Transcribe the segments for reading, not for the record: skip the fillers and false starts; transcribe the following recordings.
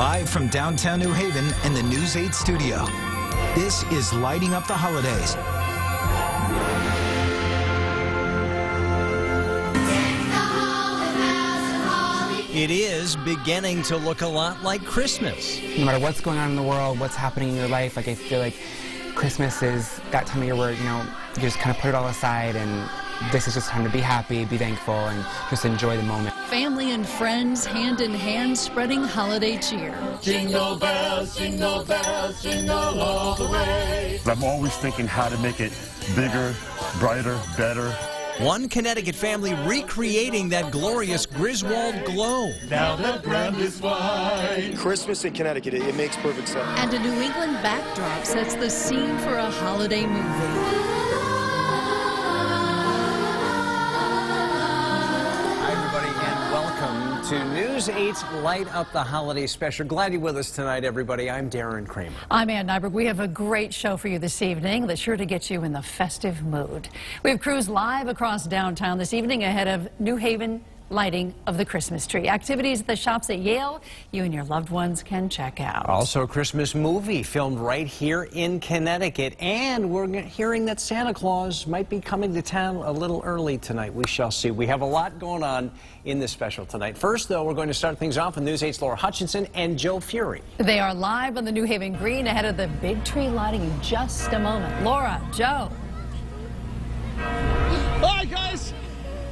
Live from downtown New Haven in the News 8 studio, this is Lighting Up the Holidays. It is beginning to look a lot like Christmas. No matter what's going on in the world, what's happening in your life, like I feel like Christmas is that time of year where, you know, you just kind of put it all aside, and this is just time to be happy, be thankful, and just enjoy the moment. Family and friends, hand in hand, spreading holiday cheer. Jingle bells, jingle all the way. I'm always thinking how to make it bigger, brighter, better. One Connecticut family recreating that glorious Griswold glow. Now the ground is wide. Christmas in Connecticut, it makes perfect sense. And a New England backdrop sets the scene for a holiday movie. To News 8's Light Up the Holiday Special. Glad you're with us tonight, everybody. I'm Darren Kramer. I'm Ann Nyberg. We have a great show for you this evening that's sure to get you in the festive mood. We have crews live across downtown this evening ahead of New Haven lighting of the Christmas tree. Activities at the shops at Yale you and your loved ones can check out. Also a Christmas movie filmed right here in Connecticut. And we're hearing that Santa Claus might be coming to town a little early tonight. We shall see. We have a lot going on in this special tonight. First, though, we're going to start things off with News 8's Laura Hutchinson and Joe Fury. They are live on the New Haven Green ahead of the big tree lighting in just a moment. Laura, Joe. Hi, guys.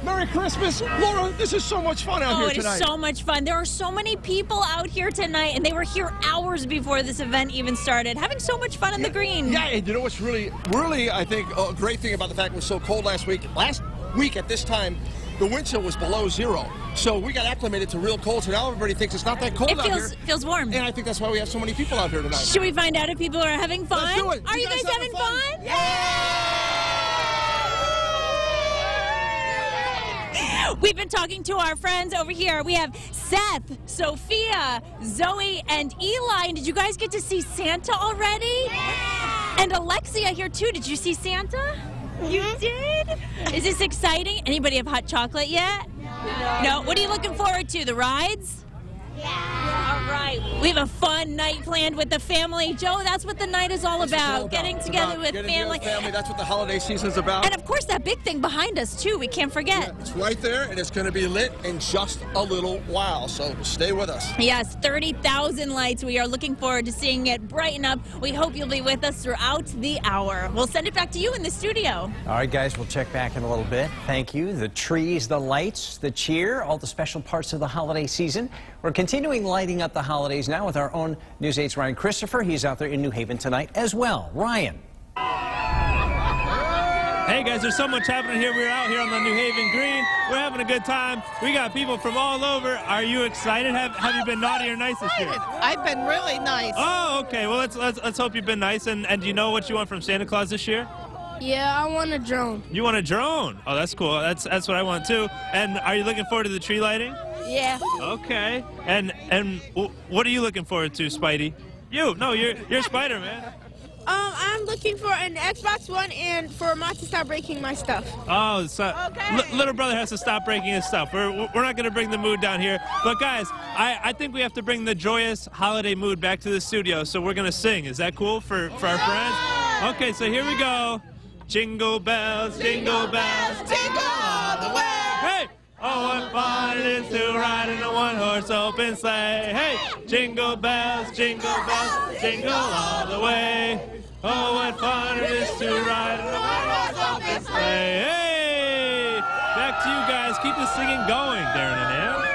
Merry Christmas. Laura, this is so much fun out here tonight. Oh, it is so much fun. There are so many people out here tonight, and they were here hours before this event even started, having so much fun in the green. Yeah, and you know what's really, I think, a great thing about the fact it was so cold last week? Last week at this time, the wind chill was below zero. So we got acclimated to real cold, so now everybody thinks it's not that cold out here. It feels warm. And I think that's why we have so many people out here tonight. Should we find out if people are having fun? Let's do it. Are you guys having fun? Yeah! We've been talking to our friends over here. We have Seth, Sophia, Zoe, and Eli. And did you guys get to see Santa already? Yeah! And Alexia here too. Did you see Santa? You did? Is this exciting? Anybody have hot chocolate yet? No. What are you looking forward to? The rides? Yeah. All right. We have a fun night planned with the family. Joe, that's what the night is all about. Getting together with family. That's what the holiday season's about. And of course, that big thing behind us too. We can't forget. Yeah, it's right there, and it's going to be lit in just a little while. So stay with us. Yes, 30,000 lights. We are looking forward to seeing it brighten up. We hope you'll be with us throughout the hour. We'll send it back to you in the studio. All right, guys, we'll check back in a little bit. Thank you. The trees, the lights, the cheer, all the special parts of the holiday season. We're continuing lighting up the holidays now with our own News 8's Ryan Christopher. He's out there in New Haven tonight as well. Ryan. Hey guys, there's so much happening here. We're out here on the New Haven Green. We're having a good time. We got people from all over. Are you excited? Have you been naughty or nice this year? I've been really nice. Oh, okay. Well, let's hope you've been nice. And do you know what you want from Santa Claus this year? Yeah, I want a drone. You want a drone? Oh, that's cool. That's what I want too. And are you looking forward to the tree lighting? Yeah. Okay. And what are you looking forward to, Spidey? You're Spider-Man. I'm looking for an Xbox One and for Mom to stop breaking my stuff. Oh, so okay. Little brother has to stop breaking his stuff. We're not going to bring the mood down here. But guys, I think we have to bring the joyous holiday mood back to the studio. So we're going to sing. Is that cool for our friends? Okay, so here we go. Jingle bells, jingle bells, jingle all the way. Hey! Oh, what fun it is to ride in a one-horse open sleigh. Hey! Jingle bells, jingle all the way. Oh, what fun it is to ride in a one-horse open sleigh. Hey! Back to you guys. Keep the singing going, Darren and Ann.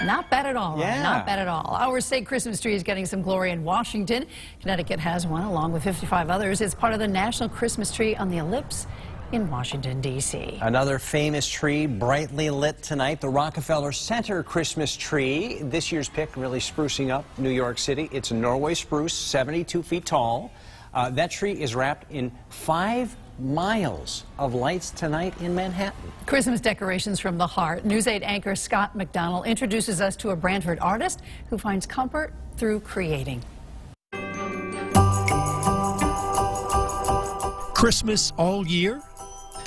Not bad at all. Yeah. Not bad at all. Our state Christmas tree is getting some glory in Washington. Connecticut has one along with 55 others. It's part of the National Christmas Tree on the Ellipse in Washington, D.C. Another famous tree brightly lit tonight, the Rockefeller Center Christmas tree. This year's pick really sprucing up New York City. It's a Norway spruce, 72 feet tall. That tree is wrapped in 5 miles of lights tonight in Manhattan. Christmas decorations from the heart. News 8 anchor Scott McDonald introduces us to a Brantford artist who finds comfort through creating. Christmas all year?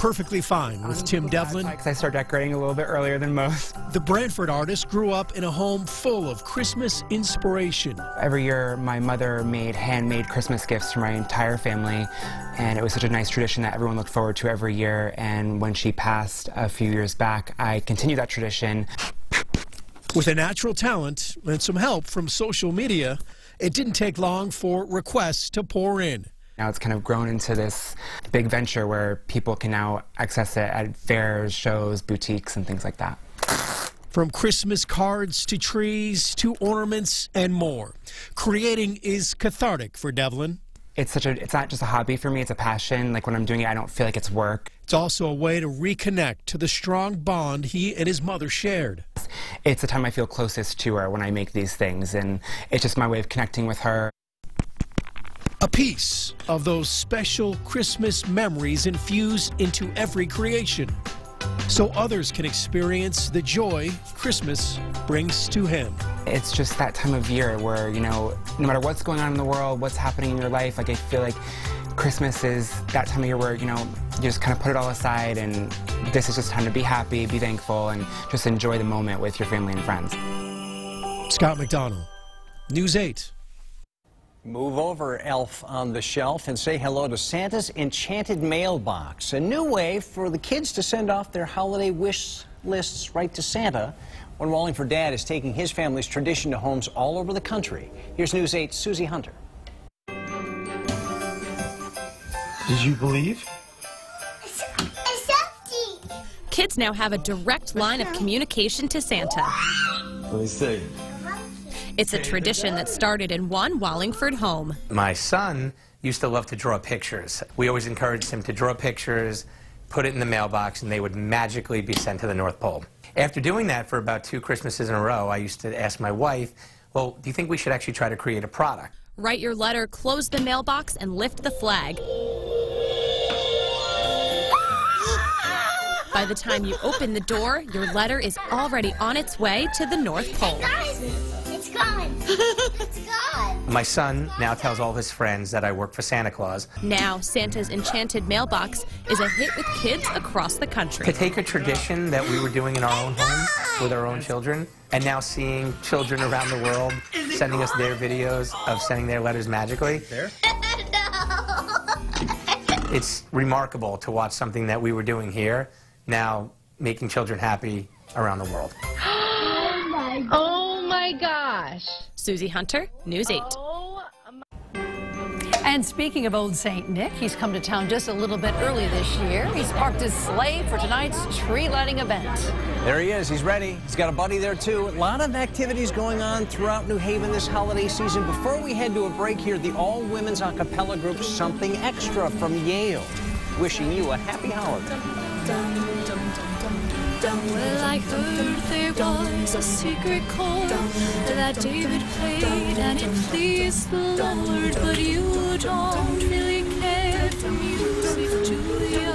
Perfectly Fine with Tim Devlin. Because I start decorating a little bit earlier than most. The Brantford artist grew up in a home full of Christmas inspiration. Every year, my mother made handmade Christmas gifts for my entire family, and it was such a nice tradition that everyone looked forward to every year. And when she passed a few years back, I continued that tradition. With a natural talent and some help from social media, it didn't take long for requests to pour in. Now it's kind of grown into this big venture where people can now access it at fairs, shows, boutiques, and things like that. From Christmas cards to trees to ornaments and more, creating is cathartic for Devlin. It's not just a hobby for me, it's a passion. Like when I'm doing it, I don't feel like it's work. It's also a way to reconnect to the strong bond he and his mother shared. It's the time I feel closest to her when I make these things, and it's just my way of connecting with her. A piece of those special Christmas memories infused into every creation, so others can experience the joy Christmas brings to him. It's just that time of year where, you know, no matter what's going on in the world, what's happening in your life, like I feel like Christmas is that time of year where, you know, you just kind of put it all aside, and this is just time to be happy, be thankful, and just enjoy the moment with your family and friends. Scott McDonald, News 8. Move over, Elf on the Shelf, and say hello to Santa's Enchanted Mailbox, a new way for the kids to send off their holiday wish lists right to Santa. One Wallingford dad is taking his family's tradition to homes all over the country. Here's News 8's Susie Hunter. Did you believe? It's empty. Kids now have a direct line of communication to Santa. Let me see. It's a tradition that started in one Wallingford home. My son used to love to draw pictures. We always encouraged him to draw pictures, put it in the mailbox, and they would magically be sent to the North Pole. After doing that for about 2 Christmases in a row, I used to ask my wife, well, do you think we should actually try to create a product? Write your letter, close the mailbox, and lift the flag. By the time you open the door, your letter is already on its way to the North Pole. Guys, it's gone. It's gone. My son now tells all his friends that I work for Santa Claus. Now, Santa's Enchanted Mailbox is a hit with kids across the country. To take a tradition that we were doing in our own homes with our own children, and now seeing children around the world sending us their videos of sending their letters magically. It's remarkable to watch something that we were doing here now making children happy around the world. Oh my gosh. Susie Hunter, News 8. And speaking of Old St. Nick, he's come to town just a little bit early this year. He's parked his sleigh for tonight's tree lighting event. There he is. He's ready. He's got a buddy there, too. A lot of activities going on throughout New Haven this holiday season. Before we head to a break here, the all-women's a cappella group Something Extra from Yale, wishing you a happy holiday. Well, I heard there was a secret chord that David played and it pleased the Lord, but you don't really care for music, Julia.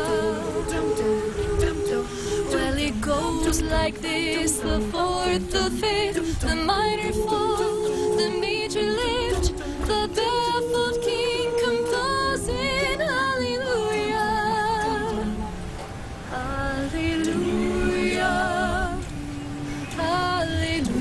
Well, it goes like this: the fourth, the fifth, the minor fall, the major lift, the baffled king composing hallelujah. Hallelujah. Hallelujah.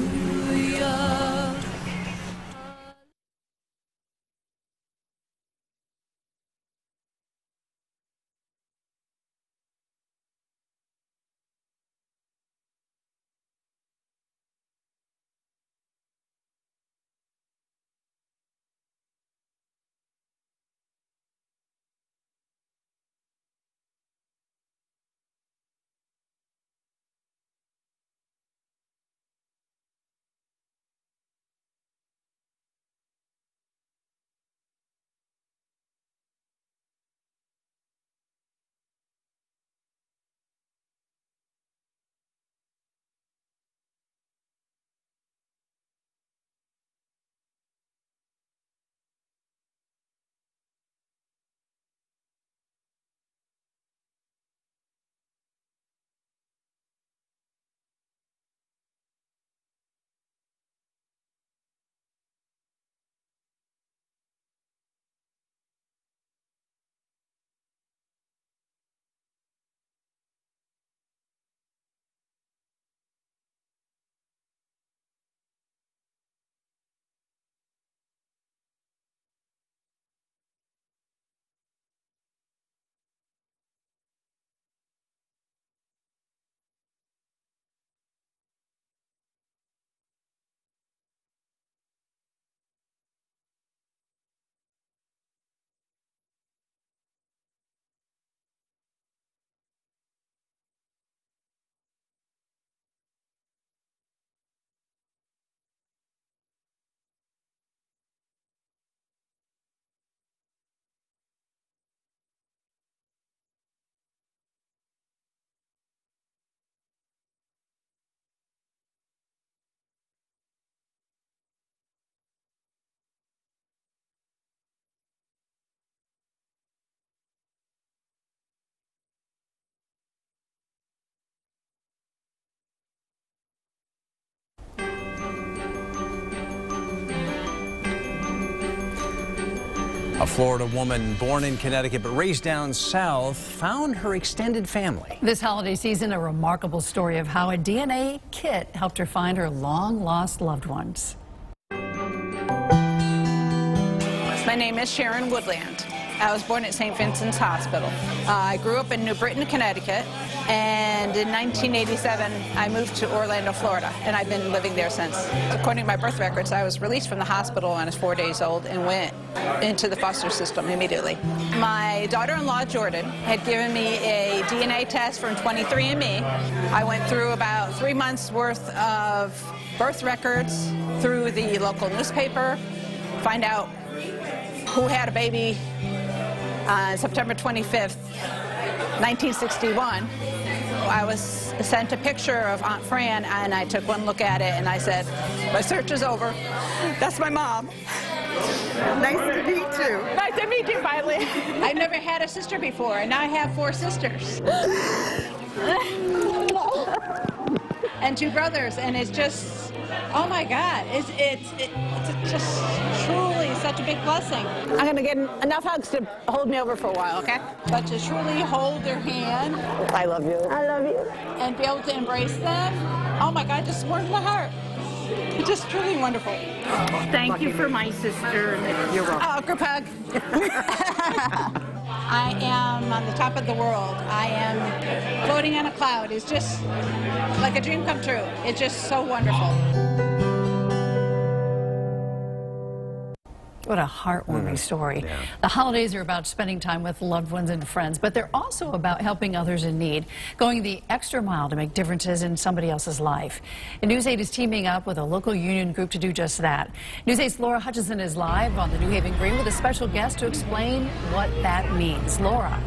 A Florida woman born in Connecticut but raised down south found her extended family. This holiday season, a remarkable story of how a DNA kit helped her find her long-lost loved ones. My name is Sharon Woodland. I was born at St. Vincent's Hospital. I grew up in New Britain, Connecticut, and in 1987 I moved to Orlando, Florida, and I've been living there since. According to my birth records, I was released from the hospital when I was 4 days old and went into the foster system immediately. My daughter-in-law, Jordan, had given me a DNA test from 23andMe. I went through about 3 months worth of birth records through the local newspaper, find out who had a baby on September 25th, 1961. I was sent a picture of Aunt Fran, and I took one look at it, and I said, my search is over. That's my mom. Nice to meet you. Nice to meet you, finally. I've never had a sister before, and now I have 4 sisters. And 2 brothers, and it's just, oh my God, it's just truly such a big blessing. I'm gonna get enough hugs to hold me over for a while, okay? But to truly hold their hand. I love you. I love you. And be able to embrace them, oh my God, just warms my heart. It's just truly wonderful. Thank you for my sister. You're welcome. Oh, group hug. I am on the top of the world. I am floating on a cloud. It's just like a dream come true. It's just so wonderful. What a heartwarming story. Yeah. The holidays are about spending time with loved ones and friends, but they're also about helping others in need, going the extra mile to make differences in somebody else's life. And News 8 is teaming up with a local union group to do just that. News 8's Laura Hutchinson is live on the New Haven Green with a special guest to explain what that means. Laura.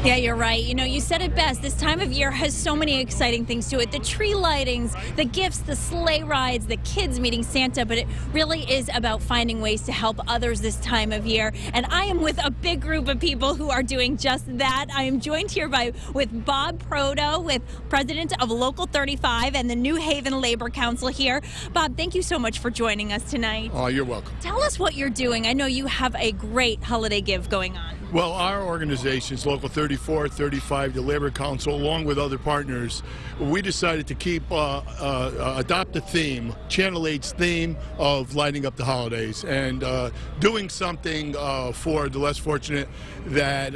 Yeah, you're right. You know, you said it best. This time of year has so many exciting things to it. The tree lightings, the gifts, the sleigh rides, the kids meeting Santa, but it really is about finding ways to help others this time of year. And I am with a big group of people who are doing just that. I am joined here with Bob Proto, with President of Local 35 and the New Haven Labor Council here. Bob, thank you so much for joining us tonight. Oh, you're welcome. Tell us what you're doing. I know you have a great holiday give going on. Well, our organizations, Local 34, 35, the Labor Council, along with other partners, we decided to keep adopt a theme, Channel 8's theme of lighting up the holidays, and doing something for the less fortunate that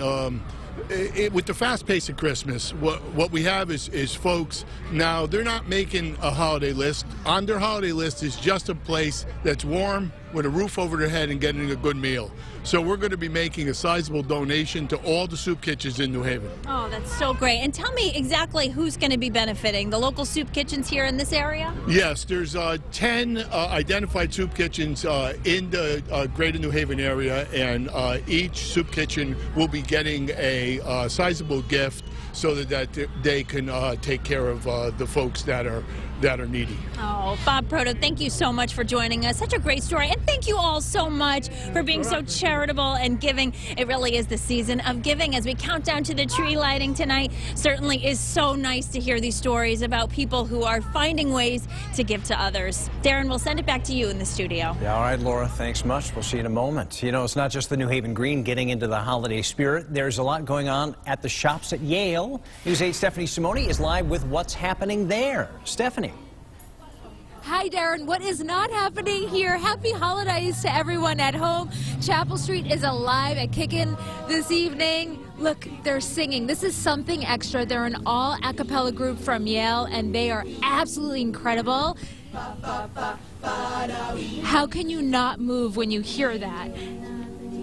with the fast pace of Christmas, what we have is folks now, they're not making a holiday list. On their holiday list is just a place that's warm with a roof over their head and getting a good meal. So we're going to be making a sizable donation to all the soup kitchens in New Haven. Oh, that's so great. And tell me exactly who's going to be benefiting. The local soup kitchens here in this area? Yes, there's 10 identified soup kitchens in the greater New Haven area, and each soup kitchen will be getting a sizable gift so that they can take care of the folks that are needy. Oh, Bob Proto, thank you so much for joining us. Such a great story. And thank you all so much for being so charitable and giving. It really is the season of giving as we count down to the tree lighting tonight. Certainly is so nice to hear these stories about people who are finding ways to give to others. Darren, we'll send it back to you in the studio. Yeah, all right, Laura, thanks much. We'll see you in a moment. You know, it's not just the New Haven Green getting into the holiday spirit. There's a lot going on at the shops at Yale. News 8's Stephanie Simone is live with what's happening there. Stephanie. Hi, Darren. What is not happening here? Happy holidays to everyone at home. Chapel Street is alive at Kickin' this evening. Look, they're singing. This is something extra. They're an all a cappella group from Yale, and they are absolutely incredible. How can you not move when you hear that?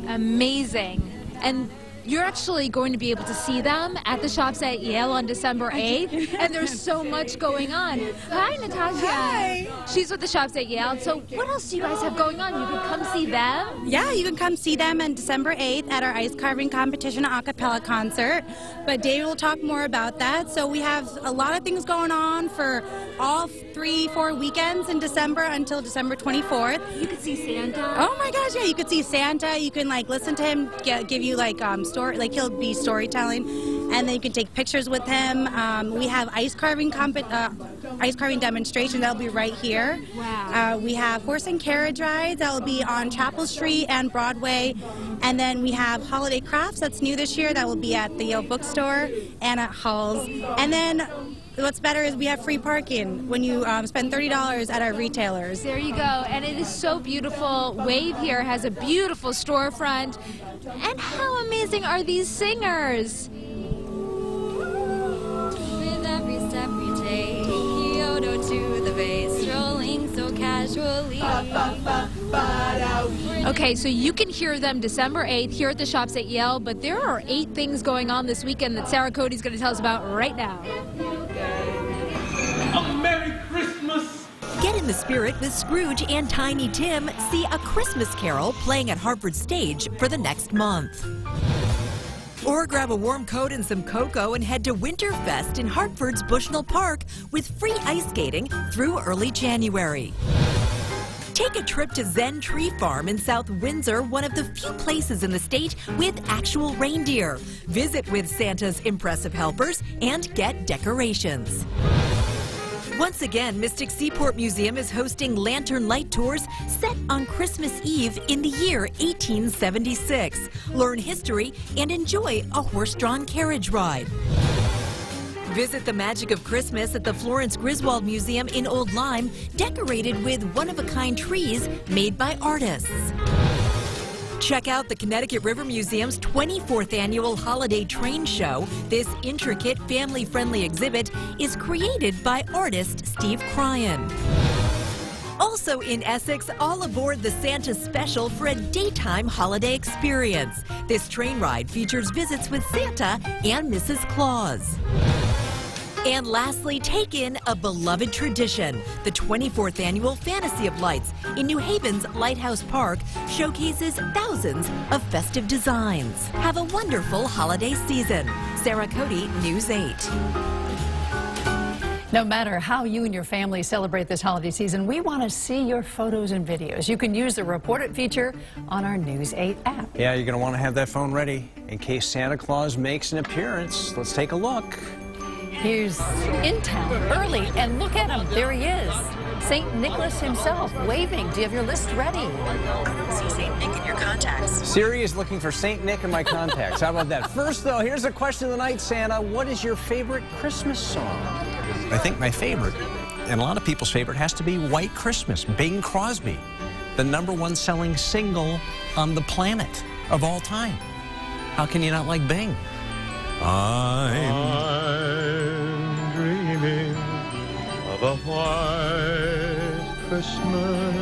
Amazing. And you're actually going to be able to see them at the shops at Yale on December 8th, and there's so much going on. Hi, Natasha. Hi. She's with the shops at Yale. So what else do you guys have going on? You can come see them? Yeah, you can come see them on December 8th at our ice carving competition a cappella concert. But Dave will talk more about that. So we have a lot of things going on for all 3-4 weekends in December until December 24th. You could see Santa. Oh my gosh, yeah, you could see Santa. You can like listen to him give you like he'll be storytelling, and then you can take pictures with him. We have ice carving ice carving demonstration that will be right here. Wow. We have horse and carriage rides that will be on Chapel Street and Broadway. And then we have holiday crafts that's new this year that will be at the Yale Bookstore and at Hall's. And then what's better is we have free parking when you spend $30 at our retailers. There you go, and it is so beautiful. Wave here has a beautiful storefront. And how amazing are these singers? With every step we take, Kyoto to the base, strolling so casually. Okay, so you can hear them December 8th here at the shops at Yale, but there are 8 things going on this weekend that Sarah Cody's going to tell us about right now. A Merry Christmas! Get in the spirit with Scrooge and Tiny Tim. See A Christmas Carol playing at Hartford Stage for the next month. Or grab a warm coat and some cocoa and head to Winterfest in Hartford's Bushnell Park with free ice skating through early January. Take a trip to Zen Tree Farm in South Windsor, one of the few places in the state with actual reindeer. Visit with Santa's impressive helpers and get decorations. Once again, Mystic Seaport Museum is hosting lantern light tours set on Christmas Eve in the year 1876. Learn history and enjoy a horse-drawn carriage ride. Visit the magic of Christmas at the Florence Griswold Museum in Old Lyme, decorated with one-of-a-kind trees made by artists. Check out the Connecticut River Museum's 24th annual Holiday Train Show. This intricate, family-friendly exhibit is created by artist Steve Cryan. Also in Essex, all aboard the Santa Special for a daytime holiday experience. This train ride features visits with Santa and Mrs. Claus. And lastly, take in a beloved tradition. The 24th annual Fantasy of Lights in New Haven's Lighthouse Park showcases thousands of festive designs. Have a wonderful holiday season. Sarah Cody, News 8. No matter how you and your family celebrate this holiday season, we want to see your photos and videos. You can use the Report It feature on our News 8 app. Yeah, you're going to want to have that phone ready in case Santa Claus makes an appearance. Let's take a look. Here's in town early, and look at him. There he is. St. Nicholas himself, waving. Do you have your list ready? See St. Nick in your contacts. Siri is looking for St. Nick in my contacts. How about that? First, though, here's the question of the night, Santa. What is your favorite Christmas song? I think my favorite, and a lot of people's favorite, has to be White Christmas, Bing Crosby, the #1 selling single on the planet of all time. How can you not like Bing? I'm dreaming of a white Christmas.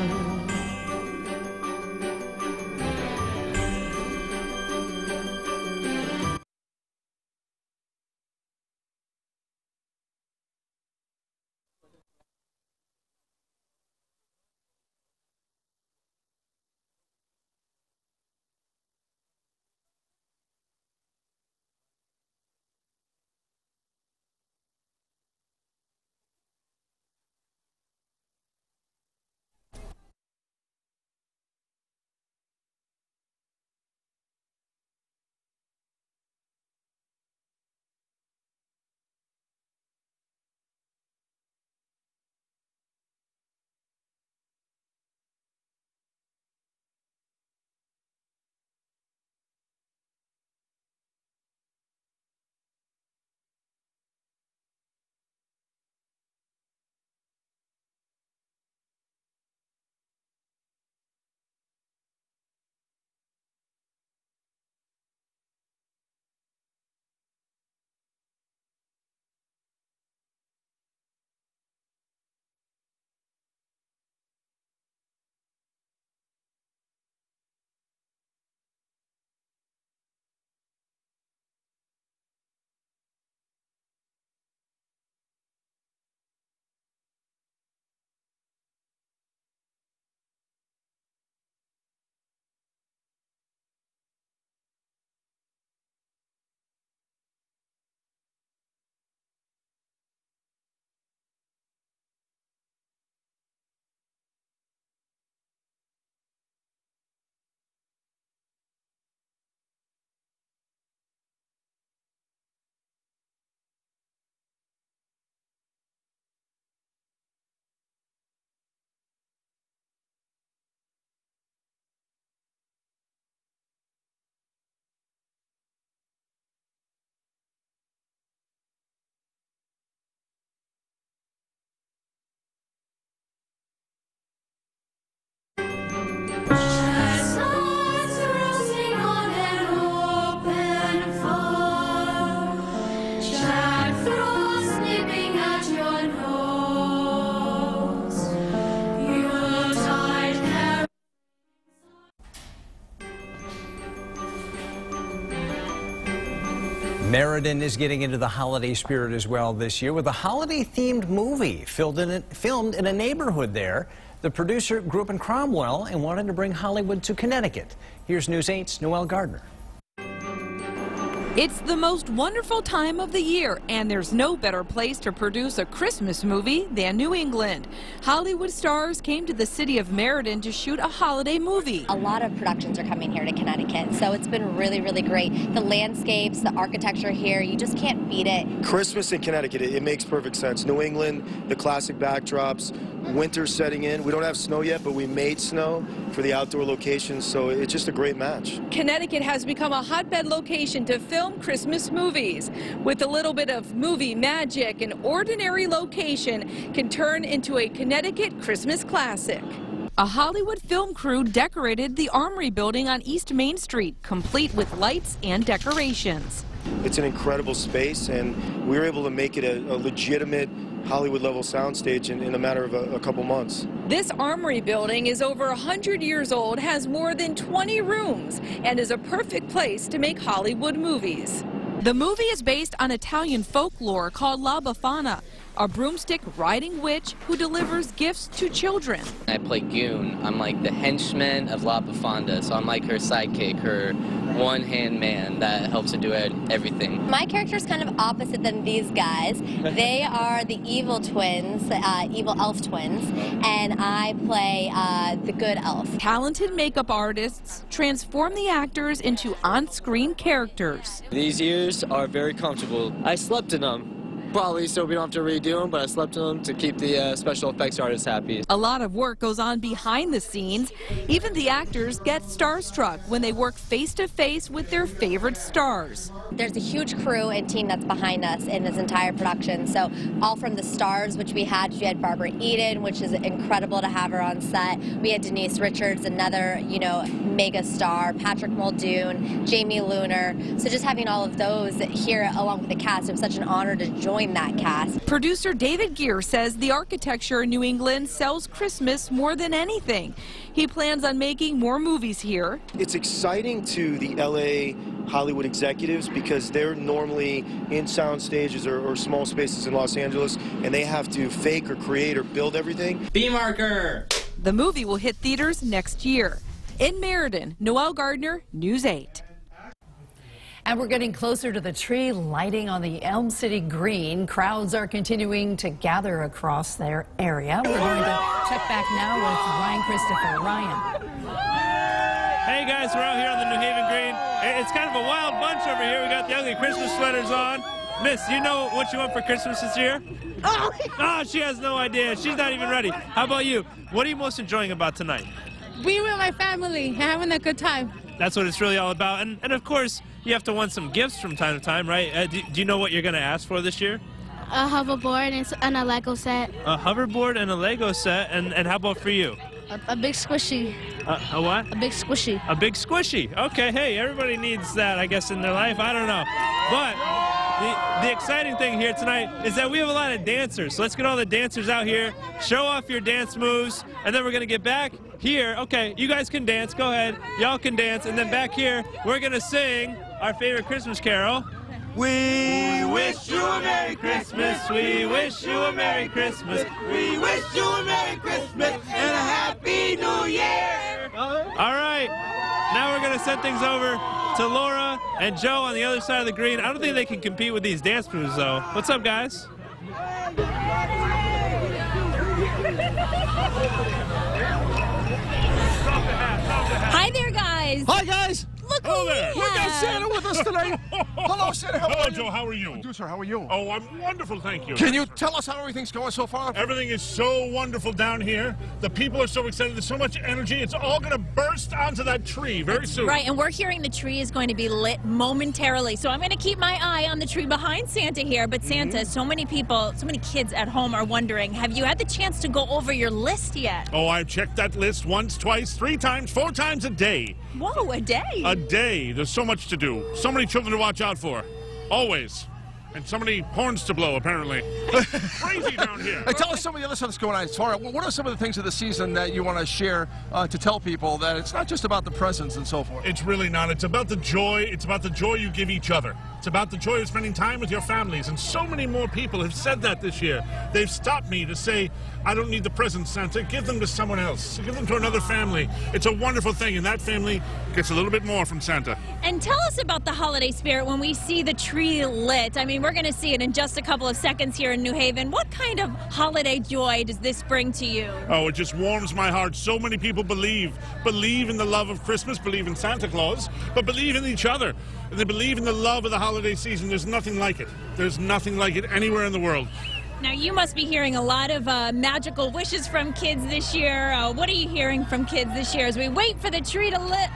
Meriden is getting into the holiday spirit as well this year with a holiday-themed movie filmed in a neighborhood there. The producer grew up in Cromwell and wanted to bring Hollywood to Connecticut. Here's News 8's Noelle Gardner. It's the most wonderful time of the year, and there's no better place to produce a Christmas movie than New England. Hollywood stars came to the city of Meriden to shoot a holiday movie. A lot of productions are coming here to Connecticut, so it's been really, really great. The landscapes, the architecture here, you just can't beat it. Christmas in Connecticut, it makes perfect sense. New England, the classic backdrops, winter setting in. We don't have snow yet, but we made snow for the outdoor locations, so it's just a great match. Connecticut has become a hotbed location to film Christmas movies. With a little bit of movie magic, an ordinary location can turn into a Connecticut Christmas classic. A Hollywood film crew decorated the Armory building on East Main Street, complete with lights and decorations. It's an incredible space, and we were able to make it a legitimate Hollywood-level soundstage in a matter of a couple months. This Armory building is over 100 years old, has more than 20 rooms, and is a perfect place to make Hollywood movies. The movie is based on Italian folklore called La Befana, a broomstick-riding witch who delivers gifts to children. I play Goon. I'm like the henchman of La Befana, so I'm like her sidekick, her one-hand man that helps her do everything. My character is kind of opposite than these guys. They are the evil twins, evil elf twins, and I play the good elf. Talented makeup artists transform the actors into on-screen characters. These ears are very comfortable. I slept in them. Probably so we don't have to redo them, but I slept in them to keep the special effects artists happy. A lot of work goes on behind the scenes. Even the actors get starstruck when they work face-to-face with their favorite stars. There's a huge crew and team that's behind us in this entire production. So all from the stars, which we had Barbara Eden, which is incredible to have her on set. We had Denise Richards, another, mega star, Patrick Muldoon, Jamie Luner. So just having all of those here along with the cast, it was such an honor to join that cast. Producer David Gear says the architecture in New England sells Christmas more than anything. He plans on making more movies here. It's exciting to the LA Hollywood executives because they're normally in sound stages or small spaces in Los Angeles, and they have to fake or create or build everything. B-marker! The movie will hit theaters next year. In Meriden, Noelle Gardner, News 8. And we're getting closer to the tree lighting on the Elm City Green. Crowds are continuing to gather across their area. We're going to check back now with Ryan Christopher. Ryan. Hey guys, we're out here on the New Haven Green. It's kind of a wild bunch over here. We got the ugly Christmas sweaters on. Miss, you know what you want for Christmas this year? Oh, she has no idea. She's not even ready. How about you? What are you most enjoying about tonight? Being with my family, having a good time. That's what it's really all about. And of course, you have to want some gifts from time to time, right? Do you know what you're going to ask for this year? A hoverboard and a Lego set. A hoverboard and a Lego set. And how about for you? A big squishy. A what? A big squishy. A big squishy. Okay, hey, everybody needs that, I guess, in their life. I don't know. But the exciting thing here tonight is that we have a lot of dancers. So let's get all the dancers out here, show off your dance moves, and then we're going to get back here. Okay, you guys can dance. Go ahead. Y'all can dance. And then back here, we're going to sing our favorite Christmas carol. We wish you a Merry Christmas. We wish you a Merry Christmas. We wish you a Merry Christmas and a Happy New Year. All right. Now we're going to send things over to Laura and Joe on the other side of the green. I don't think they can compete with these dance moves, though. What's up, guys? Hi there, guys. Hi, guys. Look who we have. We got Santa with us tonight. Hello, Santa. Hello, Joe. How are you? Producer, how are you? Oh, I'm wonderful, thank you. Can you tell us how everything's going so far? Everything is so wonderful down here. The people are so excited. There's so much energy. It's all going to burst onto that tree very soon. Right, and we're hearing the tree is going to be lit momentarily. So I'm going to keep my eye on the tree behind Santa here. But Santa, so many people, so many kids at home are wondering, have you had the chance to go over your list yet? Oh, I've checked that list once, twice, 3 times, 4 times a day. Whoa, a day? A day. There's so much to do. So many children to watch out for. Always. And so many horns to blow, apparently. Crazy down here. Hey, tell us some of the other stuff that's going on. Tara, what are some of the things of the season that you want to share to tell people that it's not just about the presents and so forth? It's really not. It's about the joy. It's about the joy you give each other. It's about the joy of spending time with your families. And so many more people have said that this year. They've stopped me to say, I don't need the presents, Santa. Give them to someone else. Give them to another family. It's a wonderful thing, and that family gets a little bit more from Santa. And tell us about the holiday spirit when we see the tree lit. I mean, we're going to see it in just a couple of seconds here in New Haven. What kind of holiday joy does this bring to you? Oh, it just warms my heart. So many people believe in the love of Christmas, believe in Santa Claus, but believe in each other. And they believe in the love of the holiday season. There's nothing like it. There's nothing like it anywhere in the world. Now, you must be hearing a lot of magical wishes from kids this year. What are you hearing from kids this year as we wait for the tree to light?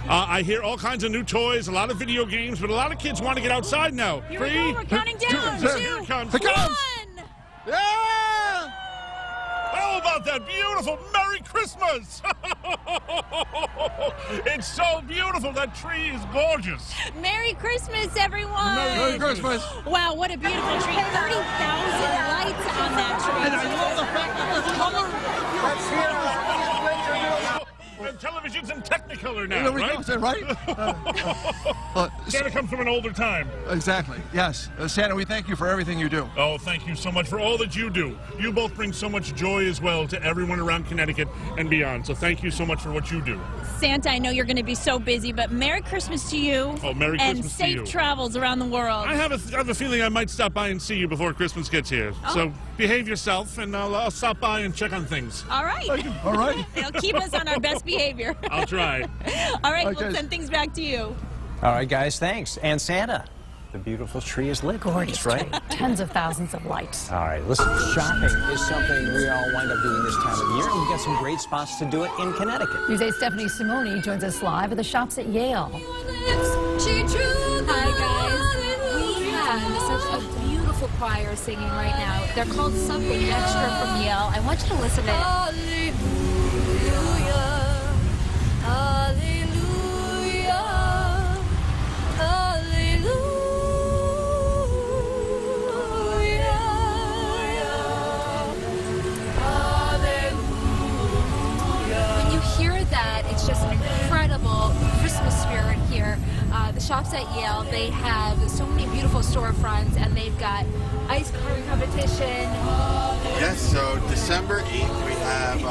I hear all kinds of new toys, a lot of video games, but a lot of kids want to get outside now. Here we go. We're counting down. Here it comes. One. Yeah! How about that beautiful Merry Christmas? It's so beautiful. That tree is gorgeous. Merry Christmas, everyone. Merry Christmas. Wow, what a beautiful tree. 30,000 lights on that tree. And I love the fact that the color. And television's in Technicolor now, right? Santa comes from an older time. Exactly, yes. Santa, we thank you for everything you do. Oh, thank you so much for all that you do. You both bring so much joy as well to everyone around Connecticut and beyond. So thank you so much for what you do. Santa, I know you're going to be so busy, but Merry Christmas to you. Oh, Merry Christmas to you. And safe travels around the world. I have a feeling I might stop by and see you before Christmas gets here. Oh. So behave yourself, and I'll stop by and check on things. All right. All right. It'll keep us on our best behavior. I'll try. All right, we'll send things back to you. All right, guys, thanks. And Santa, the beautiful tree is lit. Gorgeous, right? Tens of thousands of lights. All right, listen, shopping is something we all wind up doing this time of year, and we've got some great spots to do it in Connecticut. News 8's Stephanie Simoni joins us live at the shops at Yale. Hi, guys. We have such a beautiful choir singing right now. They're called Something Extra from Yale. I want you to listen to it. It's just an incredible Christmas spirit here. The shops at Yale, they have so many beautiful storefronts, and they've got ice carving competition. Yes, so December 8th we have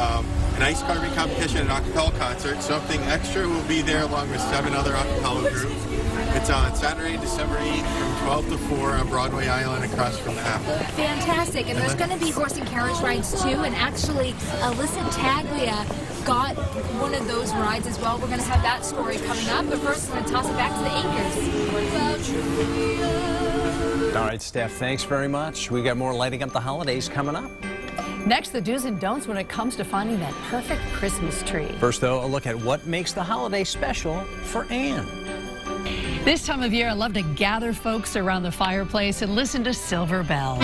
an ice carving competition and an acapella concert. Something Extra will be there along with 7 other acapella groups. It's on Saturday, December 8th from 12 to 4 on Broadway Island across from Apple. Fantastic, and there's going to be horse and carriage rides too, and actually Alyssa Taglia got one of those rides as well. We're going to have that story coming up, but first we're going to toss it back to the anchors. All right, Steph, thanks very much. We got more lighting up the holidays coming up. Next, the do's and don'ts when it comes to finding that perfect Christmas tree. First, though, a look at what makes the holiday special for Anne. This time of year, I love to gather folks around the fireplace and listen to silver bells.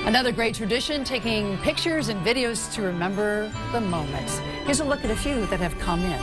Another great tradition, taking pictures and videos to remember the moments. Here's a look at a few that have come in.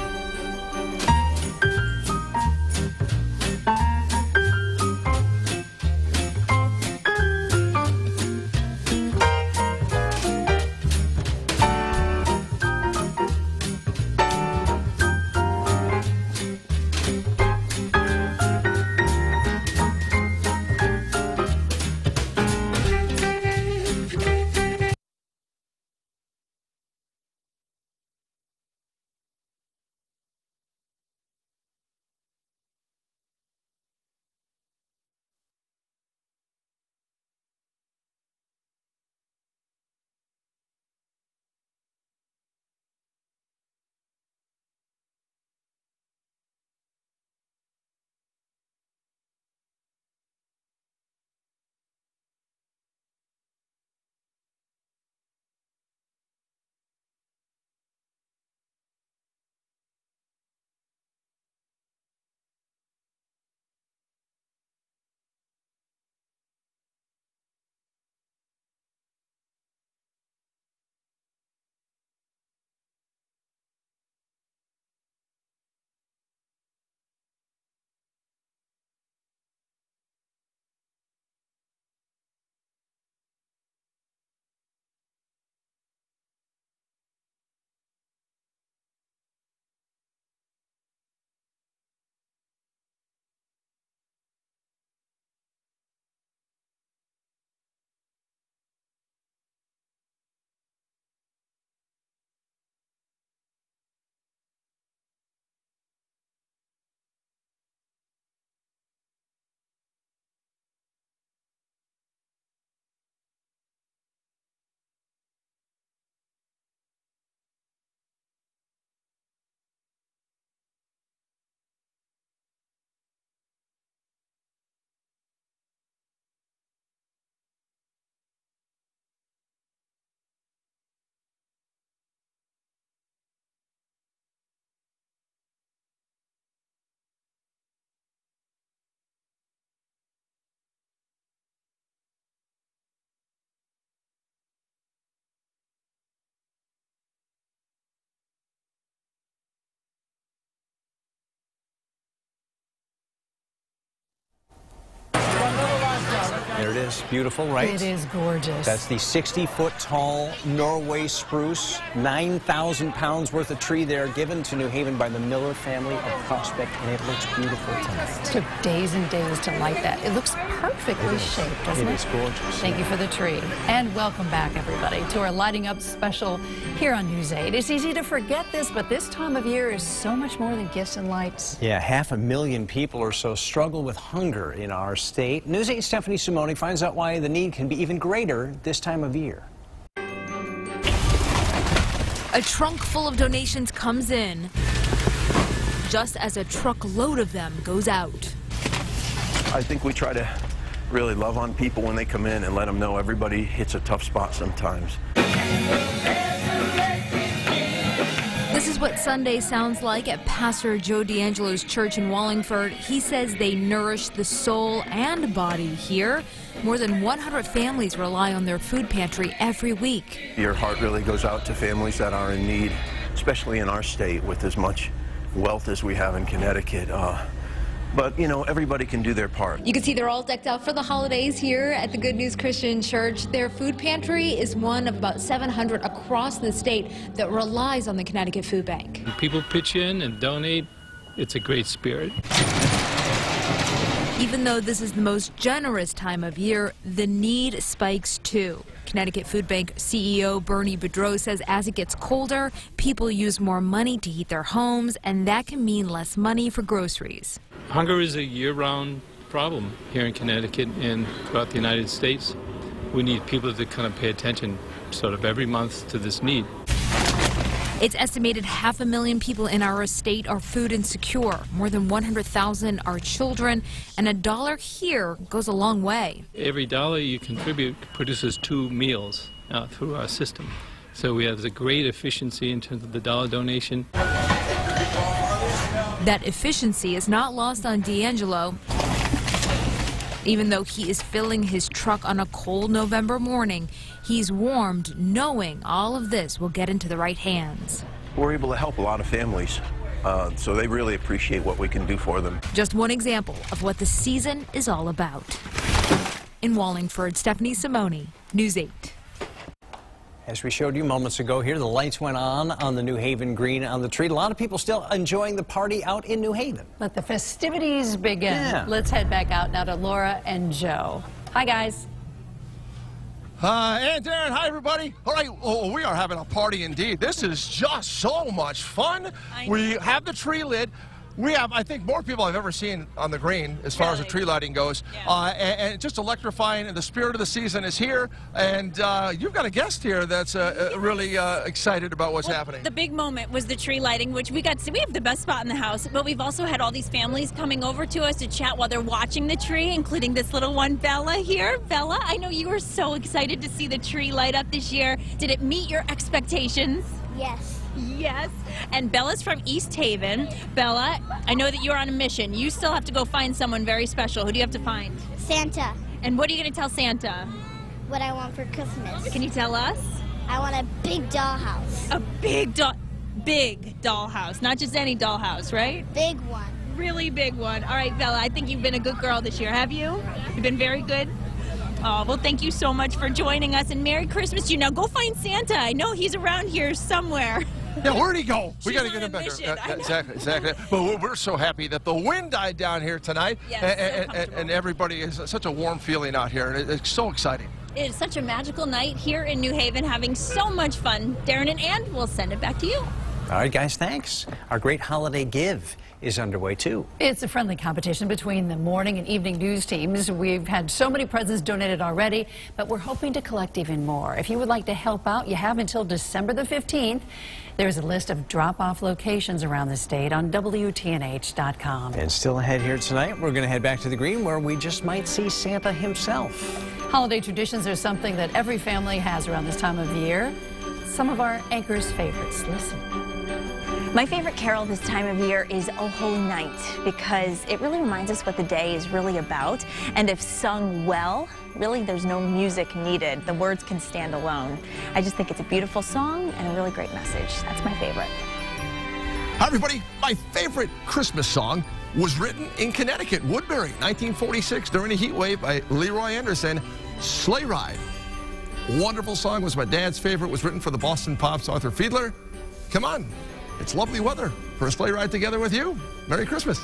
There it is. Beautiful, right? It is gorgeous. That's the 60-foot tall Norway spruce, 9,000 pounds worth of tree there, given to New Haven by the Miller family of Prospect, and it looks beautiful tonight. It took days and days to light that. It looks perfectly shaped, doesn't it? It is gorgeous. Thank you for the tree. And welcome back, everybody, to our Lighting Up special here on News 8. It's easy to forget this, but this time of year is so much more than gifts and lights. Yeah, 500,000 people or so struggle with hunger in our state. News 8's Stephanie Simone finds out why the need can be even greater this time of year. A trunk full of donations comes in, just as a truckload of them goes out. I think we try to really love on people when they come in and let them know everybody hits a tough spot sometimes. This is what Sunday sounds like at Pastor Joe D'Angelo's church in Wallingford. He says they nourish the soul and body here. More than 100 families rely on their food pantry every week. Your heart really goes out to families that are in need, especially in our state with as much wealth as we have in Connecticut. But, you know, everybody can do their part. You can see they're all decked out for the holidays here at the Good News Christian Church. Their food pantry is one of about 700 across the state that relies on the Connecticut Food Bank. When people pitch in and donate, it's a great spirit. Even though this is the most generous time of year, the need spikes too. Connecticut Food Bank CEO Bernie Boudreau says as it gets colder, people use more money to heat their homes, and that can mean less money for groceries. Hunger is a year-round problem here in Connecticut and throughout the United States. We need people to kind of pay attention sort of every month to this need. It's estimated 500,000 people in our state are food insecure. More than 100,000 are children, and $1 here goes a long way. Every dollar you contribute produces 2 meals through our system. So we have a great efficiency in terms of the dollar donation. That efficiency is not lost on D'Angelo. Even though he is filling his truck on a cold November morning, he's warmed knowing all of this will get into the right hands. We're able to help a lot of families, so they really appreciate what we can do for them. Just one example of what the season is all about. In Wallingford, Stephanie Simone, News 8. As we showed you moments ago here, the lights went on the New Haven green on the tree. A lot of people still enjoying the party out in New Haven. Let the festivities begin. Yeah. Let's head back out now to Laura and Joe. Hi, guys. And Darren, hi everybody. All right, we are having a party indeed. This is just so much fun. We have the tree lit. We have, I think, more people I've ever seen on the green as far as the tree lighting goes. Yeah. And just electrifying, and the spirit of the season is here. And you've got a guest here that's really excited about what's happening. The big moment was the tree lighting, which we got to see. We have the best spot in the house, but we've also had all these families coming over to us to chat while they're watching the tree, including this little one, Bella, here. Bella, I know you were so excited to see the tree light up this year. Did it meet your expectations? Yes. Yes. And Bella's from East Haven. Bella, I know that you're on a mission. You still have to go find someone very special. Who do you have to find? Santa. And what are you going to tell Santa? What I want for Christmas. Can you tell us? I want a big dollhouse. A big dollhouse. Not just any dollhouse, right? Big one. Really big one. All right, Bella, I think you've been a good girl this year, have you? You've been very good? Oh, well, thank you so much for joining us, and Merry Christmas to you. Now, go find Santa. I know he's around here somewhere. Yeah, where'd he go? We got to get him back there. Exactly. But we're so happy that the wind died down here tonight, yes, and everybody is such a warm feeling out here, and it's so exciting. It is such a magical night here in New Haven, having so much fun. Darren and Ann, we'll send it back to you. All right, guys, thanks. Our great holiday give is underway, too. It's a friendly competition between the morning and evening news teams. We've had so many presents donated already, but we're hoping to collect even more. If you would like to help out, you have until December the 15th. There's a list of drop-off locations around the state on WTNH.com. And still ahead here tonight, we're going to head back to the green where we just might see Santa himself. Holiday traditions are something that every family has around this time of year. Some of our anchors' favorites. Listen. My favorite carol this time of year is O Holy Night because it really reminds us what the day is really about. And if sung well, really there's no music needed. The words can stand alone. I just think it's a beautiful song and a really great message. That's my favorite. Hi, everybody. My favorite Christmas song was written in Connecticut, Woodbury, 1946, during a heat wave by Leroy Anderson, Sleigh Ride. Wonderful song, was my dad's favorite, was written for the Boston Pops, Arthur Fiedler. Come on, it's lovely weather for a sleigh ride together with you. Merry Christmas.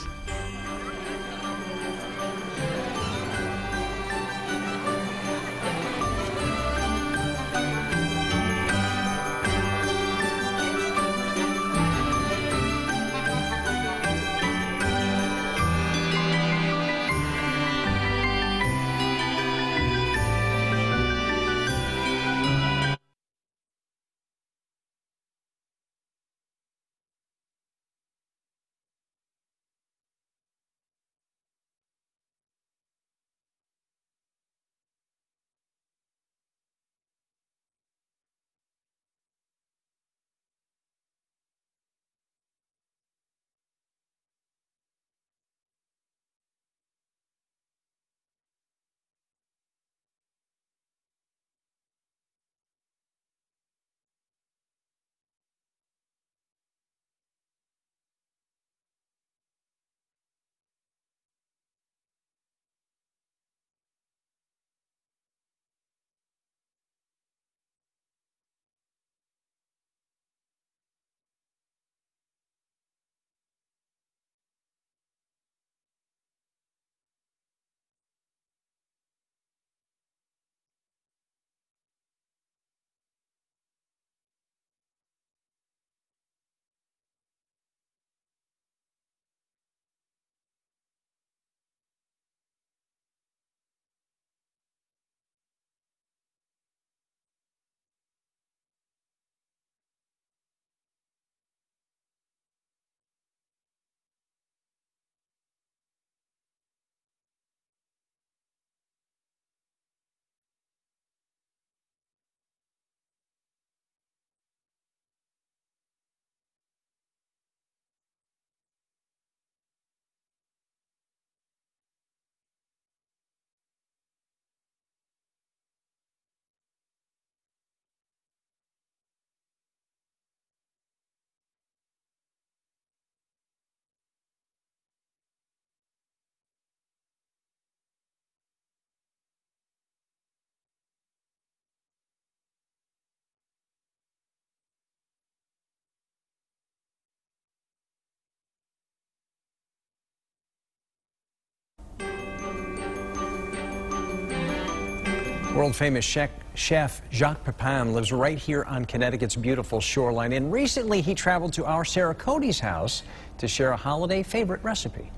World-famous chef Jacques Pepin lives right here on Connecticut's beautiful shoreline, and recently he traveled to our Sarah Cody's house to share a holiday favorite recipe.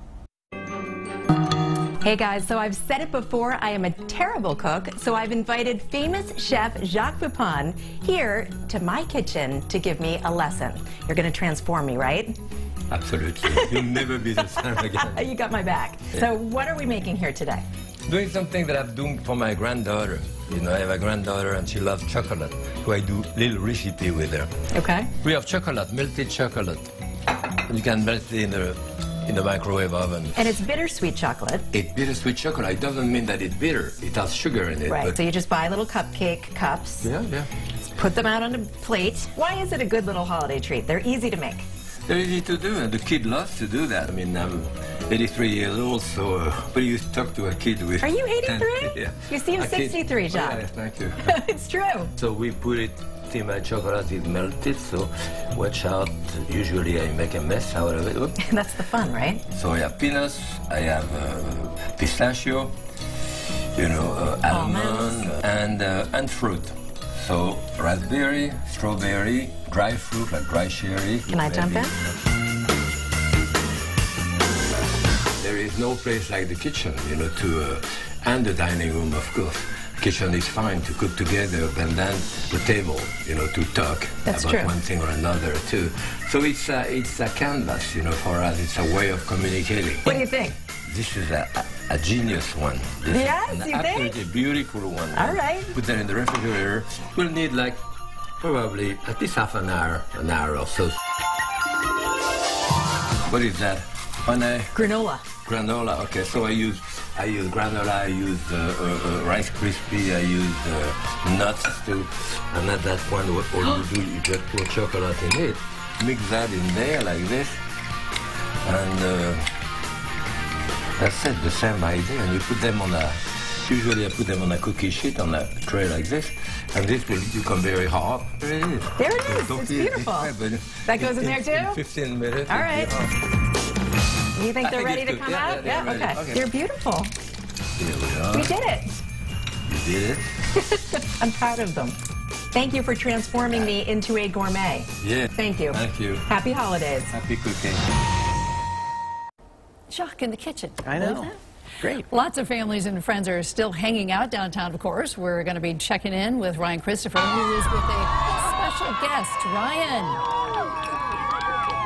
Hey guys, so I've said it before, I am a terrible cook, so I've invited famous chef Jacques Pepin here to my kitchen to give me a lesson. You're going to transform me, right? Absolutely. You'll never be the same again. You got my back. Yeah. So what are we making here today? Doing something that I'm doing for my granddaughter. You know, I have a granddaughter and she loves chocolate, so I do little recipe with her. Okay. We have chocolate, melted chocolate. You can melt it in the microwave oven. And it's bittersweet chocolate. It's bittersweet chocolate. It doesn't mean that it's bitter. It has sugar in it. Right, But so you just buy little cupcake cups. yeah. Put them out on a plate. Why is it a good little holiday treat? They're easy to make. They're easy to do, and the kid loves to do that. I mean, I'm 83 years old, so but you talk to a kid with... Are you 83? 10, yeah. You seem 63, John. Oh, yeah, thank you. It's true. So we put it, see my chocolate is melted, so watch out. Usually I make a mess out of it. Oops. That's the fun, right? So I have peanuts, I have pistachio, you know, almond, and fruit. So raspberry, strawberry, dry fruit like dry cherry. Can I jump in? There is no place like the kitchen, you know, and the dining room, of course. Kitchen is fine to cook together, and then the table, you know, to talk about one thing or another too. So it's a canvas, you know, for us. It's a way of communicating. What do you think? This is a genius one. This yes, is an you absolutely think? beautiful one. All right. Put that in the refrigerator. We'll need like probably at least half an hour or so. What is that? Honey? Granola. Granola. Okay, so I use granola. I use Rice Krispie. I use nuts too. And at that point, what you do, you just pour chocolate in it. mix that in there like this, and that's it, the same idea. And you put them on a, usually I put them on a cookie sheet on a tray like this, and this will become very hard. There it is. There it is. It's beautiful. That goes in there too? In 15 minutes. All right. You think they're ready to come out? Yeah, okay. They're beautiful. Here we are. We did it. You did it? I'm proud of them. Thank you for transforming me into a gourmet. Yeah. Thank you. Thank you. Happy holidays. Happy cooking. Jacques in the kitchen. I know. Great. Lots of families and friends are still hanging out downtown, of course. We're going to be checking in with Ryan Christopher, who is with a special guest. Ryan.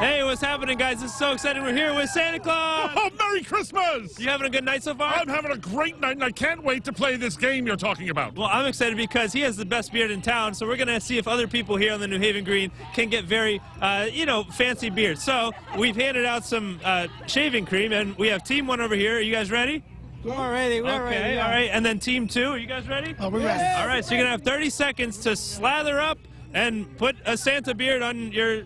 Hey, what's happening, guys? This is so exciting. We're here with Santa Claus. Oh, Merry Christmas! You having a good night so far? I'm having a great night, and I can't wait to play this game you're talking about. Well, I'm excited because he has the best beard in town, so we're going to see if other people here on the New Haven Green can get very, fancy beards. So we've handed out some shaving cream, and we have Team 1 over here. Are you guys ready? We're ready. We're ready. Okay, all right. And then Team 2, are you guys ready? Oh, we're ready. All right, so you're going to have 30 seconds to slather up and put a Santa beard on your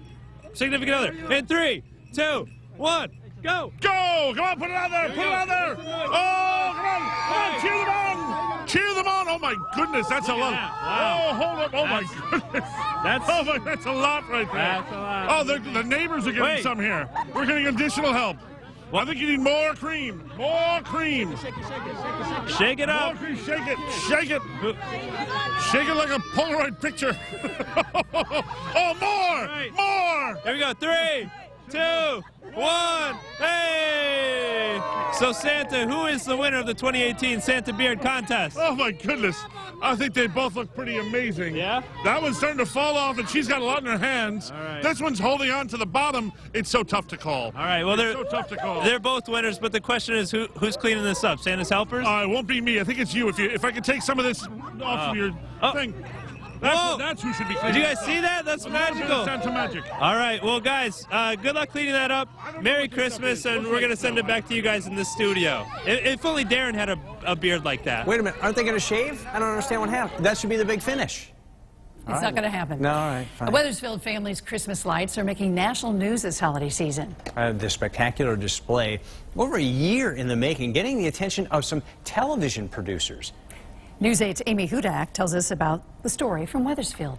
significant other. In 3, 2, 1, go! Go! Come on, put it out there! Put it out there! Oh, come on! Come on, cheer them on! Cheer them on! Oh my goodness, that's a lot. Wow. Oh, hold up! Oh my goodness! That's a lot right there. That's a lot. Oh, the neighbors are getting some here. We're getting additional help. Well, I think you need more cream. More cream. Shake it up. More cream. Shake it. Shake it. Shake it like a Polaroid picture. Oh, more! Right. More! Here we go. 3, 2, 1. Hey! So Santa, who is the winner of the 2018 Santa Beard Contest? Oh my goodness. I think they both look pretty amazing. Yeah? That one's starting to fall off, and she's got a lot in her hands. All right. This one's holding on to the bottom. It's so tough to call. All right, well, so tough to call. They're both winners, but the question is who's cleaning this up? Santa's helpers? It won't be me. I think it's you. If I could take some of this off of your thing. That's who should be cleaning. Did you guys see that? That's magical. Santa magic. All right, well, guys, good luck cleaning that up. Merry Christmas, and we're going to send it back to you guys in the studio. If only Darren had a beard like that. Wait a minute. Aren't they going to shave? I don't understand what happened. That should be the big finish. It's not going to happen. No, all right, fine. The Wethersfield family's Christmas lights are making national news this holiday season. The spectacular display, over a year in the making, getting the attention of some television producers. News 8's Amy Hudak tells us about the story from Wethersfield.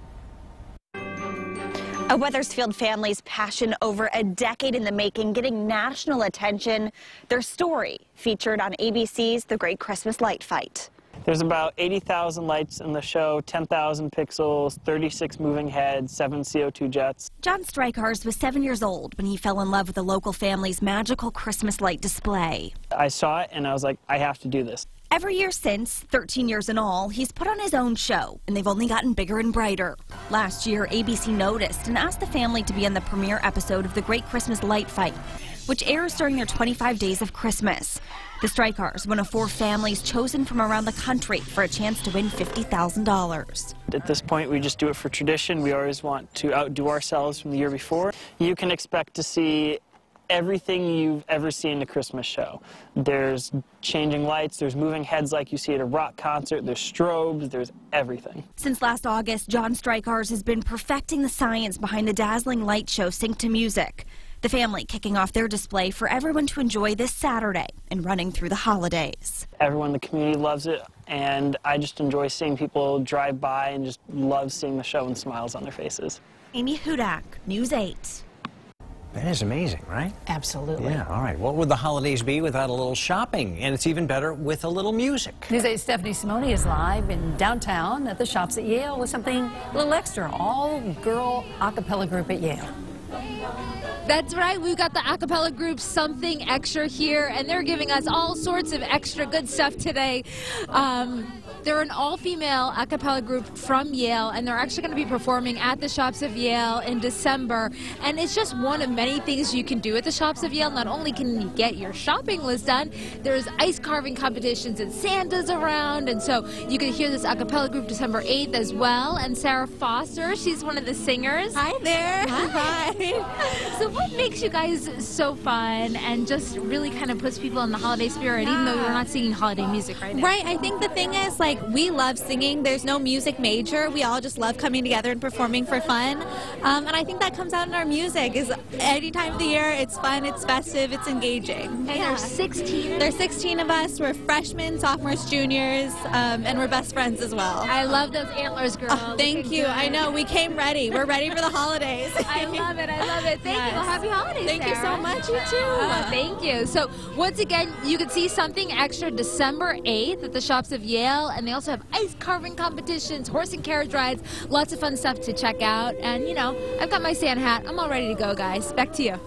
A Wethersfield family's passion over a decade in the making, getting national attention. Their story featured on ABC's The Great Christmas Light Fight. There's about 80,000 lights in the show, 10,000 pixels, 36 moving heads, 7 CO2 jets. John Streichars was 7 years old when he fell in love with the local family's magical Christmas light display. I saw it and I was like, I have to do this. Every year since, 13 years in all, he's put on his own show, and they've only gotten bigger and brighter. Last year, ABC noticed and asked the family to be in the premiere episode of The Great Christmas Light Fight, which airs during their 25 days of Christmas. The Streichars, one of 4 families chosen from around the country for a chance to win $50,000. At this point, we just do it for tradition. We always want to outdo ourselves from the year before. You can expect to see everything you've ever seen in a Christmas show. There's changing lights, there's moving heads like you see at a rock concert, there's strobes, there's everything. Since last August, John Streichars has been perfecting the science behind the dazzling light show synced to music. The family kicking off their display for everyone to enjoy this Saturday and running through the holidays. Everyone in the community loves it, and I just enjoy seeing people drive by and just love seeing the show and smiles on their faces. Amy Hudak, News 8. That is amazing, right? Absolutely. Yeah, all right. What would the holidays be without a little shopping? And it's even better with a little music. News 8's Stephanie Simone is live in downtown at the Shops at Yale with something a little extra. All-girl a cappella group at Yale. That's right. We've got the a cappella group Something Extra here, and they're giving us all sorts of extra good stuff today. They're an all-female a cappella group from Yale, and they're actually going to be performing at the Shops of Yale in December. And it's just one of many things you can do at the Shops of Yale. Not only can you get your shopping list done, there's ice carving competitions and Santa's around. And so you can hear this a cappella group December 8th as well. And Sarah Foster, she's one of the singers. Hi there. Hi. So what makes you guys so fun and just really kind of puts people in the holiday spirit, even though we're not singing holiday music right now? Right. I think the thing is, like, like we love singing. There's no music major. We all just love coming together and performing for fun. And I think that comes out in our music. Is any time of the year, it's fun, it's festive, it's engaging. And there's 16? There's 16 of us. We're freshmen, sophomores, juniors, and we're best friends as well. I love those antlers, girl. Oh, thank you. I know. We came ready. We're ready for the holidays. I love it. I love it. Thank you. Well, happy holidays, Thank you Sarah. so much. You too. Thank you. So once again, you can see something extra December 8th at the shops of Yale, and they also have ice carving competitions, horse and carriage rides, lots of fun stuff to check out. And, you know, I've got my Santa hat. I'm all ready to go, guys. Back to you.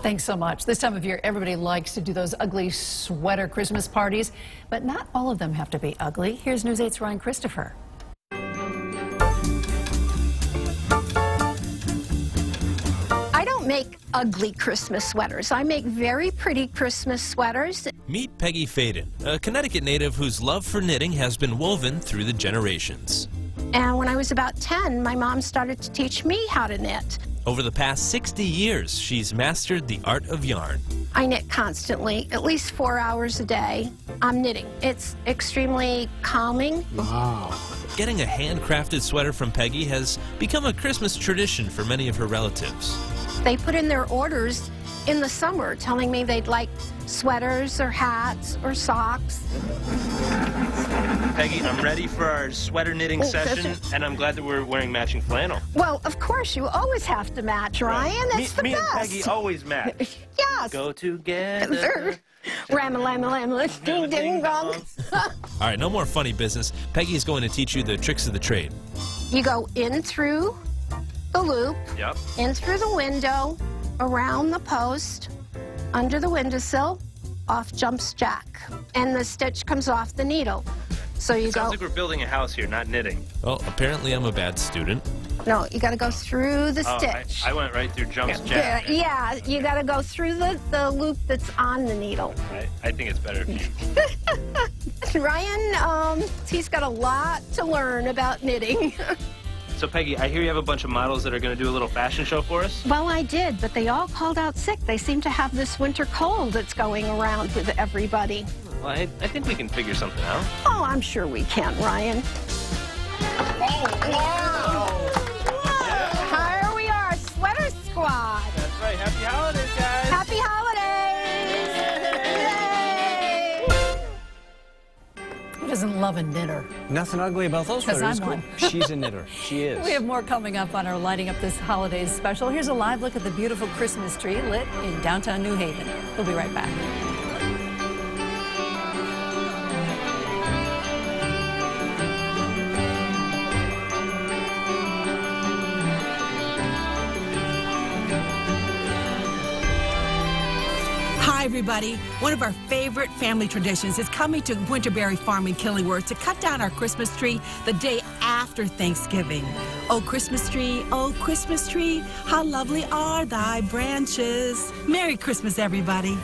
Thanks so much. This time of year, everybody likes to do those ugly sweater Christmas parties, but not all of them have to be ugly. Here's News 8's Ryan Christopher. I don't make ugly Christmas sweaters. I make very pretty Christmas sweaters. Meet Peggy Faden, a Connecticut native whose love for knitting has been woven through the generations. And when I was about 10, my mom started to teach me how to knit. Over the past 60 years, she's mastered the art of yarn. I knit constantly, at least 4 hours a day. I'm knitting. It's extremely calming. Wow. Getting a handcrafted sweater from Peggy has become a Christmas tradition for many of her relatives. They put in their orders in the summer telling me they'd like sweaters or hats or socks. Peggy, I'm ready for our sweater knitting session, and I'm glad that we're wearing matching flannel. Well, of course, you always have to match, Ryan. It's the me best. and Peggy always match. Yes. Go together. Ram-a-lam-a-lam-a, ding-ding-dong. All right, no more funny business. Peggy is going to teach you the tricks of the trade. You go in through the loop, Yep. in through the window, around the post, under the windowsill, off jumps Jack, and the stitch comes off the needle. So you Sounds go, like we're building a house here, not knitting. Well, apparently I'm a bad student. no, you got to go through the stitch. I went right through jumps Jack. Yeah, you got to go through the loop that's on the needle. I think it's better if you... Ryan, he's got a lot to learn about knitting. So, Peggy, I hear you have a bunch of models that are going to do a little fashion show for us? Well, I did, but they all called out sick. They seem to have this winter cold that's going around with everybody. Well, I think we can figure something out. Oh, I'm sure we can, Ryan. Oh, wow! Here we are, Sweater Squad. That's right. Happy holidays, guys. Happy holidays. Who doesn't love a knitter? Nothing ugly about those 'Cause sweaters. I'm one. She's a knitter. She is. We have more coming up on our Lighting Up This Holidays special. Here's a live look at the beautiful Christmas tree lit in downtown New Haven. We'll be right back. Hi, everybody. One of our favorite family traditions is coming to Winterberry Farm in Killingworth to cut down our Christmas tree the day after Thanksgiving. Oh, Christmas tree, how lovely are thy branches. Merry Christmas, everybody.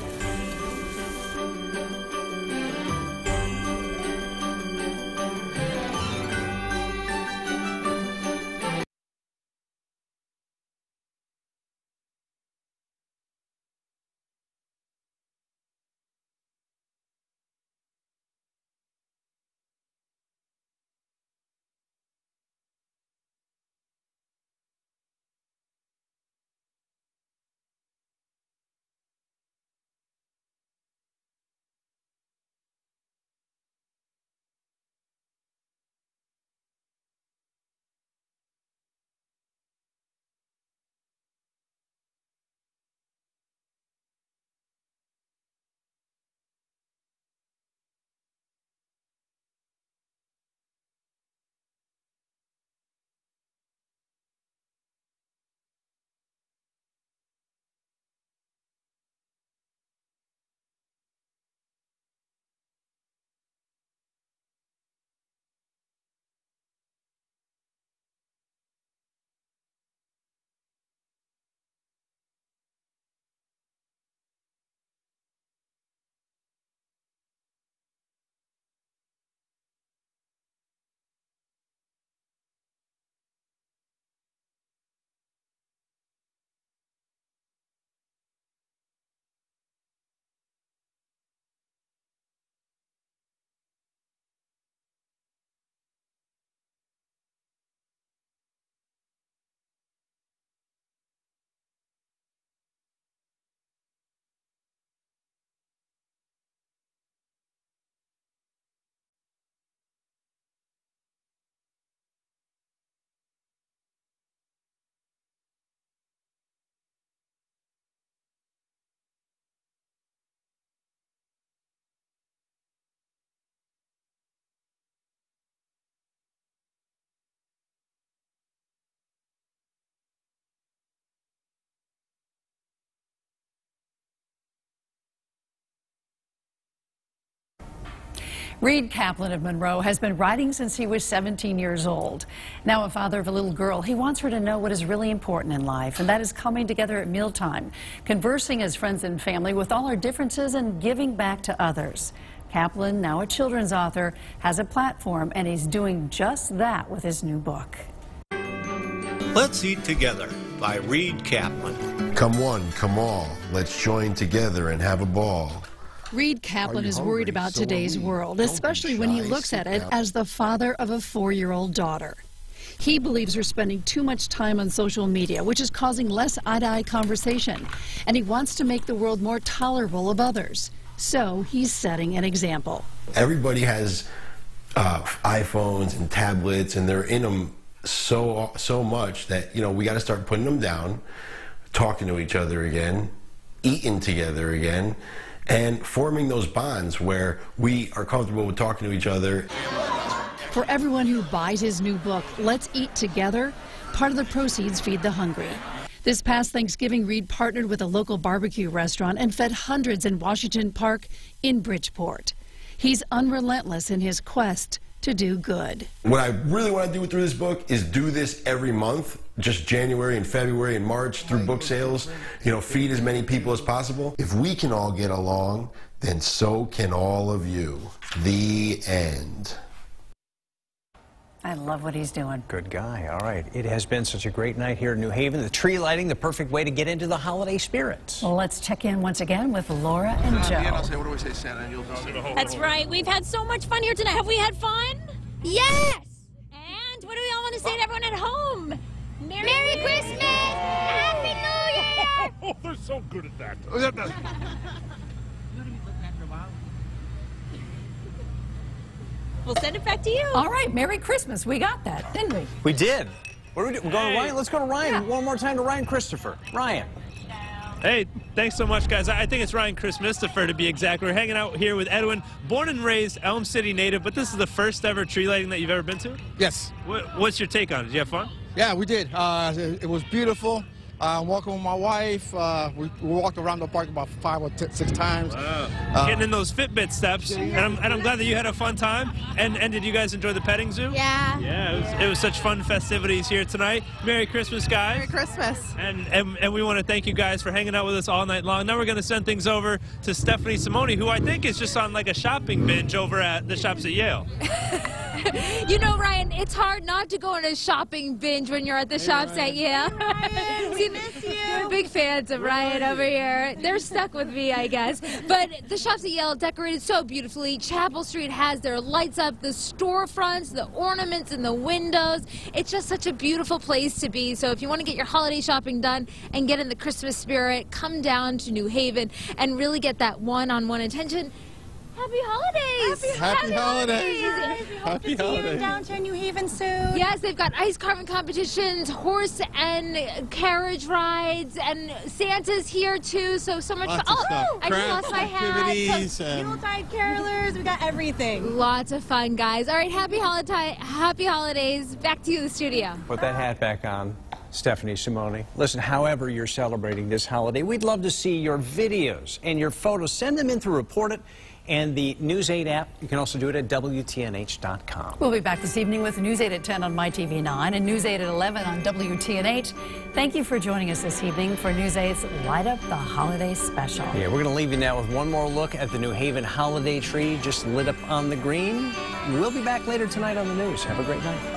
Reed Kaplan of Monroe has been writing since he was 17 years old. Now a father of a little girl, he wants her to know what is really important in life, and that is coming together at mealtime, conversing as friends and family with all our differences, and giving back to others. Kaplan, now a children's author, has a platform, and he's doing just that with his new book. Let's Eat Together by Reed Kaplan. Come one, come all. Let's join together and have a ball. Reed Kaplan is worried about today's world, especially when he looks at it as the father of a 4-year-old daughter. He believes we're spending too much time on social media, which is causing less eye-to-eye conversation, and he wants to make the world more tolerable of others. So he's setting an example. Everybody has iPhones and tablets, and they're in them so much that, you know, we got to start putting them down, talking to each other again, eating together again, and forming those bonds where we are comfortable with talking to each other. For everyone who buys his new book, Let's Eat Together, part of the proceeds feed the hungry. This past Thanksgiving, Reed partnered with a local barbecue restaurant and fed hundreds in Washington Park in Bridgeport. He's unrelentless in his quest to do good. What I really want to do through this book is do this every month, just January and February and March through book sales, you know, feed as many people as possible. If we can all get along, then so can all of you. The end. I love what he's doing. Good guy. All right. It has been such a great night here in New Haven. The tree lighting, the perfect way to get into the holiday spirit. Well, let's check in once again with Laura and Joe. I'll say, what do we say, Santa? You'll know. That's right. We've had so much fun here tonight. Have we had fun? Yes! And what do we all want to say to everyone at home? Merry Christmas! Happy New Year! Oh, they're so good at that. We'll send it back to you. All right, Merry Christmas. We got that, didn't we? We did. What do we do? We're going to Ryan? Let's go to Ryan. Yeah. One more time to Ryan Christopher. Ryan. Hey, thanks so much, guys. I think it's Ryan Christopher to be exact. We're hanging out here with Edwin, born and raised Elm City native, but this is the first ever tree lighting that you've ever been to? Yes. What's your take on it? Did you have fun? Yeah, we did. It was beautiful. Walking with my wife, we walked around the park about 5 or 6 times. Wow. Getting in those Fitbit steps, and I'm glad that you had a fun time. And did you guys enjoy the petting zoo? Yeah. Yeah, it was such fun festivities here tonight. Merry Christmas, guys. Merry Christmas. And we want to thank you guys for hanging out with us all night long. Now we're going to send things over to Stephanie Simone, who I think is just on like a shopping binge over at the shops at Yale. You know, Ryan, it's hard not to go on a shopping binge when you're at the shops at Yale. We miss you. We're big fans of Ryan over here. They're stuck with me, I guess. But the shops at Yale decorated so beautifully. Chapel Street has their lights up, the storefronts, the ornaments in the windows. It's just such a beautiful place to be. So if you want to get your holiday shopping done and get in the Christmas spirit, come down to New Haven and really get that one-on-one attention. Happy holidays! Happy holidays! Happy holidays! Down to New Haven soon. Yes, they've got ice carving competitions, horse and carriage rides, and Santa's here too. So much fun! Oh, I just lost my hat. Yuletide carolers, we got everything. Lots of fun, guys. All right, happy holidays. Back to you in the studio. Put that hat back on. Stephanie Simone. Listen, however you're celebrating this holiday, we'd love to see your videos and your photos. Send them in through Report It and the News 8 app. You can also do it at WTNH.com. We'll be back this evening with News 8 at 10 on MyTV9 and News 8 at 11 on WTNH. Thank you for joining us this evening for News 8's Light Up the Holiday Special. Yeah, we're going to leave you now with one more look at the New Haven holiday tree just lit up on the green. We'll be back later tonight on the news. Have a great night.